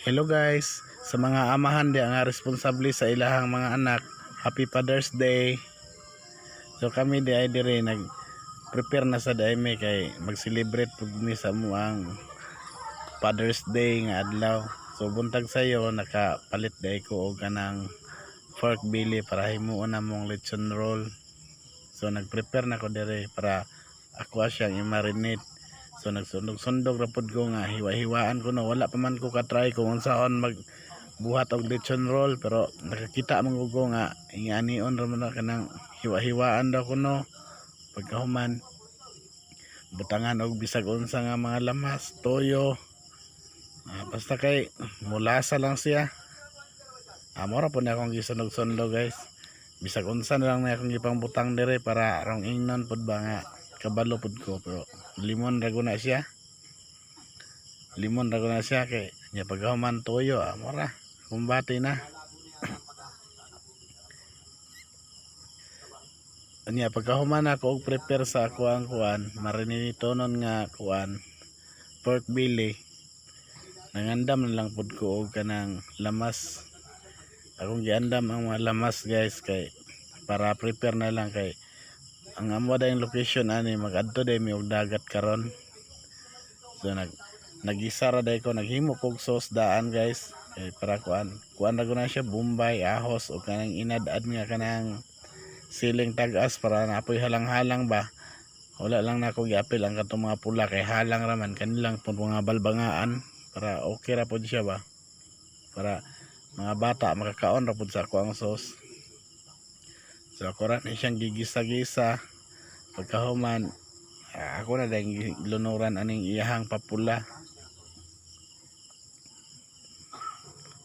Hello guys, sa mga amahan di nga responsable sa ilahang mga anak, Happy Father's Day. So kami di ay dire nag-prepare na sa daime kay mag-celebrate pud mi sa muang Father's Day nga adlaw. So buntag sayo nakapalit day ko og kanang pork belly para himuon na mong lechon roll. So nag-prepare na ko dire para ako siyang i-marinate. So nagsundog-sundog ra pud ko nga hiwa-hiwaan ko no, wala pa man ko ka-try kung unsaon magbuhat og lechon roll, pero nakakita man ko nga ingani-on ra man kanang hiwa-hiwaan daw kuno pagkahuman butangan og bisag unsa nga mga lamas, toyo, basta kay mulasa lang siya. Mora po na akong gisunog-sunog guys, bisag unsa na lang na akong gipang butang dire para rong ingnon pud ba nga kabalo pud ko, pero limon ra na siya, kay nya paghuman toyo mora kumbati na. Nya pagkahuman ako og prepare sa ako ang kuan marinitonon nga kuan pork belly, nangandam na lang pud ko og kanang lamas. Akong giandam ang mga lamas guys kay para prepare na lang, kay ang amo da yung location ani magadto day mi og dagat karon. So nagisa ra day ko, naghimo kog sauce daan guys kay para kuan ra na siya bombay, ahos o kanang inad-ad nga kanang siling tag-as para naapoy halang-halang ba. Wala lang na ako giapil ang katong mga pula kay halang raman kanilang pud mga balbangaan para okay ra pud siya ba, para mga bata makakaon ra pud sa ako ang sauce. So ako ra ni siyang gigisa-gisa pagkahuman. Ako na dahil lunuran aning iyahang papula.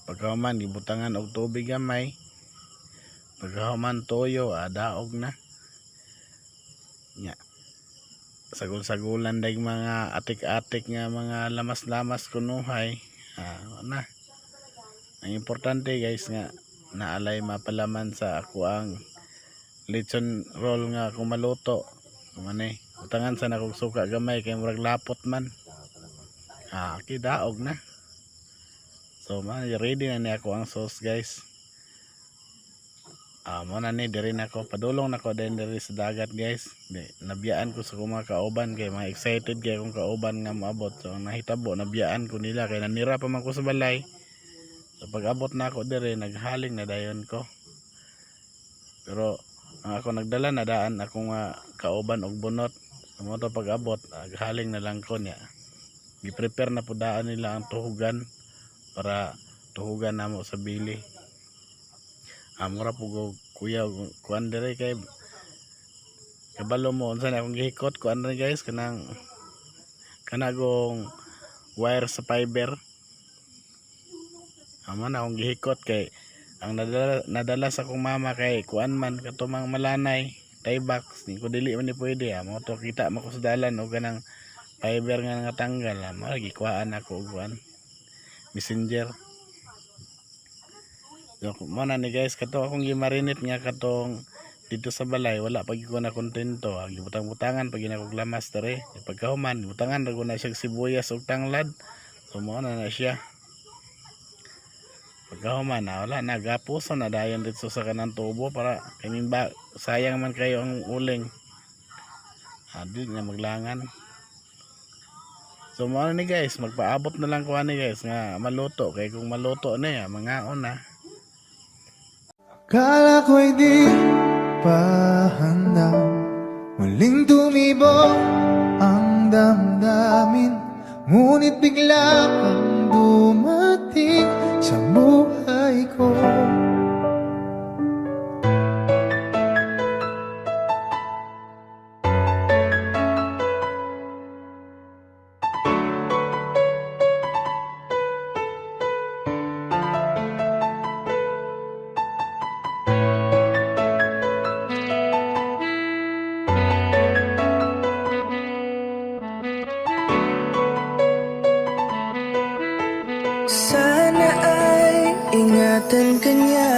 Pagkahuman gibutangan og tubig gamay, pagkahuman toyo daog na nya sagol-sagulan dahil mga atik-atik nga mga lamas-lamas kunuhay. Na ang importante guys nga naalay mapalaman sa ako ang lechon roll nga kung maluto manay utangan sa nakog suka gamay kay murag lapot man. Kidaog na. So ready na ni ako ang sauce guys. Mo na ni diri na ako padulong na ko din diri sa dagat guys. Nabiyaan ko sa mga kauban kay mga excited kay akong kauban nga moabot. So nahitabo nabiyaan ko nila kay nanira pa man ko sa balay. So pag abot na ako diri naghaling na dayon ko. Pero ang ako nagdala na daan akong kauban og bunot. Mo to pag abot naghaling na lang ko niya. Gi-prepare na po daan nila ang tuhugan para tuhugan namo sa bili. Mura po kuya kuan dire kay kabalo mo unsa na akong gihikot kuan ra guys kanang kanagong wire sa fiber. Amo na akong gihikot kay ang nadala sa akong mama kay kuan man katumang malanay tie box ni ko dili man ni pwede. Amo to kita mo ko sa dalan og kanang fiber nga natanggal. Amo gikuhaan ako og kuan messenger. So mo na ni guys kato akong gimarinate nga katong dito sa balay, wala pag ko na kontento. Gibutang-butangan pag ginakog lamas dere. Pagkahuman butangan ra ko na siya sibuyas ug tanglad. So mo na siya. Pagkahuman wala na gapuso na dayon dito sa kanang tubo para kaning ba sayang man kayo ang uling. Di na maglangan. So mo na ni guys, magpaabot na lang ko ani guys nga maluto, kay kung maluto na mangaon na. Kala ko'y di pa handa, muling tumibok ang damdamin, ngunit bigla kang dumating sa buhay ko. Sana ay ingatan ka niya.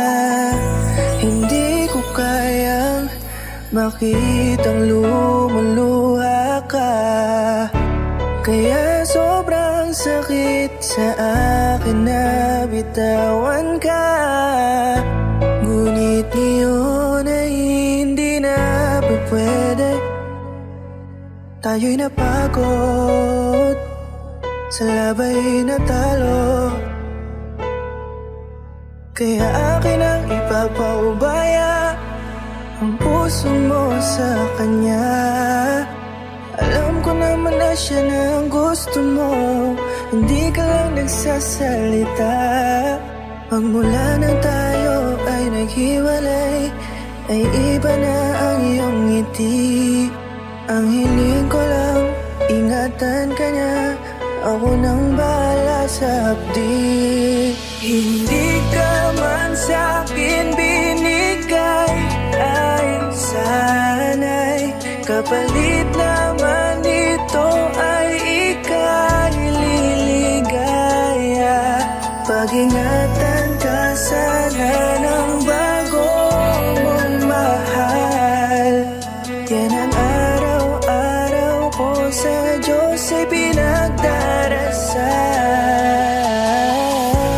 Hindi ko kayang makitang lumuluha ka, kaya sobrang sakit sa akin na bitawan ka. Ngunit ngayon ay hindi na pwede. Tayo'y napagod, sa labay natalo. Kaya akin ang ipapaubaya ang puso mo sa kanya. Alam ko naman na siya na ang gusto mo, hindi ka lang nagsasalita. Pagmula nang tayo ay naghiwalay, ay iba na ang iyong ngiti. Ang hiling ko lang, ingatan ka niya, ako nang bahala sa hapdi. Hindi ka man sa'kin binigay, ay sana'y kapalit naman ito ay ika'y liligaya. Pag-ingatan ka sana ng bago mong mahal. Yan ang araw-araw ko sa Diyos ay pinagdarasal.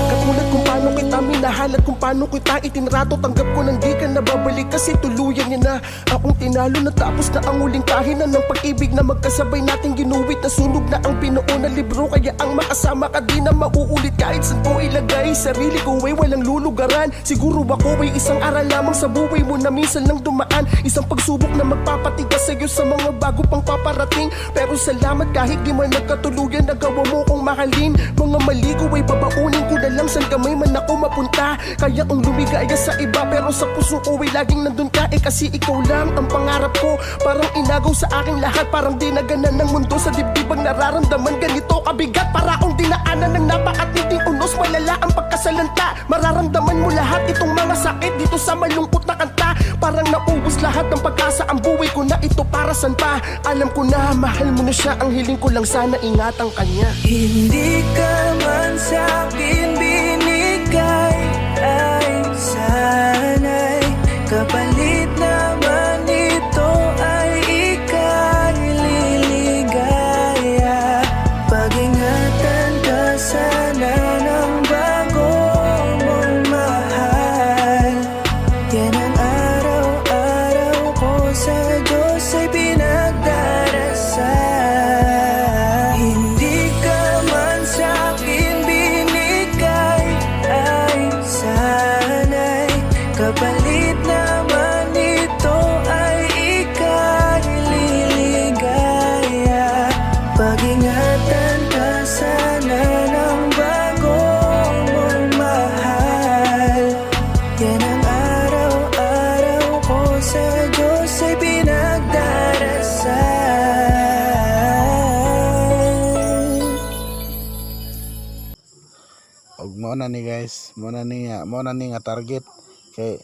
Katulad kung paano kita minahal at kung paano kita itinrato, tanggap ko nang di ka nababalik kasi tuluyan niya na akong tinalo. Natapos na ang huling kahinan ng pag-ibig na magkasabay nating ginuwit. Nasunog na ang binuo na libro, kaya ang makasama ka di na mauulit. Kahit saan ko ilagay sarili ko ay walang lulugaran. Siguro ako ay isang aral lamang sa buhay mo na minsan lang dumaan. Isang pagsubok na magpapatigas sa'yo sa mga bago pang paparating. Pero salamat kahit di man nagkatuluyan, nagawa mo kong mahalin. Mga mali ko ay babaunin ko na lang saan kamay man ako mapunta. Kaya kong lumigaya sa iba pero sa puso ko ay laging nandun ka. Kasi ikaw lang ang pangarap ko. Parang inagaw sa aking lahat, parang dinaganan ng mundo sa dibdib ang nararamdaman. Ganito kabigat para akong dinaanan ng napakatinding unos. Malala ang pagkasalanta, mararamdaman mo lahat itong mga sakit dito sa malungkot na kanta. Parang naubos lahat ng pag-asa, ang buhay ko na ito para saan pa. Alam ko na mahal mo na siya, ang hiling ko lang sana ingatan kanya. Hindi ka man sa'kin binigay, ay sana'y kapalit naman ito ay ika'y liligaya. Pag-ingatan ka sana ng bago mong mahal. Yan ang araw-araw ko sa Diyos ay pinagdarasal. Hindi ka man sa'kin binigay, ay sana'y kapalit naman ito ay ika'y liligaya. Pag-ingatan ka sana ng bago mong mahal. Yan ang araw-araw ko sa Diyos ay pinagdarasal. Og mo na ni guys, mo na ni nga target kay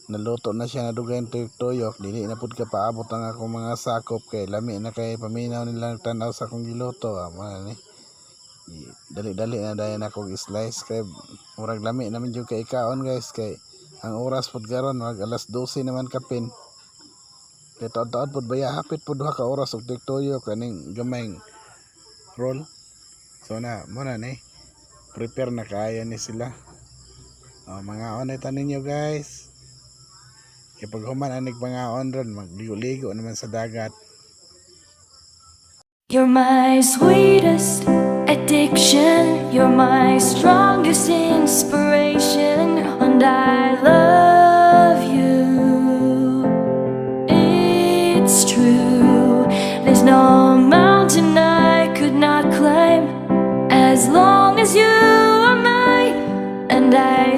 naluto na siya, nadugayon tuyok-tuyok, dili na pud ka paabot ang akong mga sakop kay lami na kay paminaw nila nagtanaw sa akong giluto. Mo na ni dali-dali na dayon akong slice kay murag lami naman jud kay ikaon guys, kay ang oras pud karon mag alas 12 naman kapin. Kay taon-taon pud baya hapit pud duha ka oras og tuyok-tuyok kaning gamayng roll. So na mo na ni prepare na kaya ni sila. Mga onay ninyo guys. Kaya pag human anig mga onron, magligo-ligo naman sa dagat. You're my sweetest addiction, you're my strongest inspiration, and I love you. It's true, there's no mountain I could not climb as long as you are mine, and I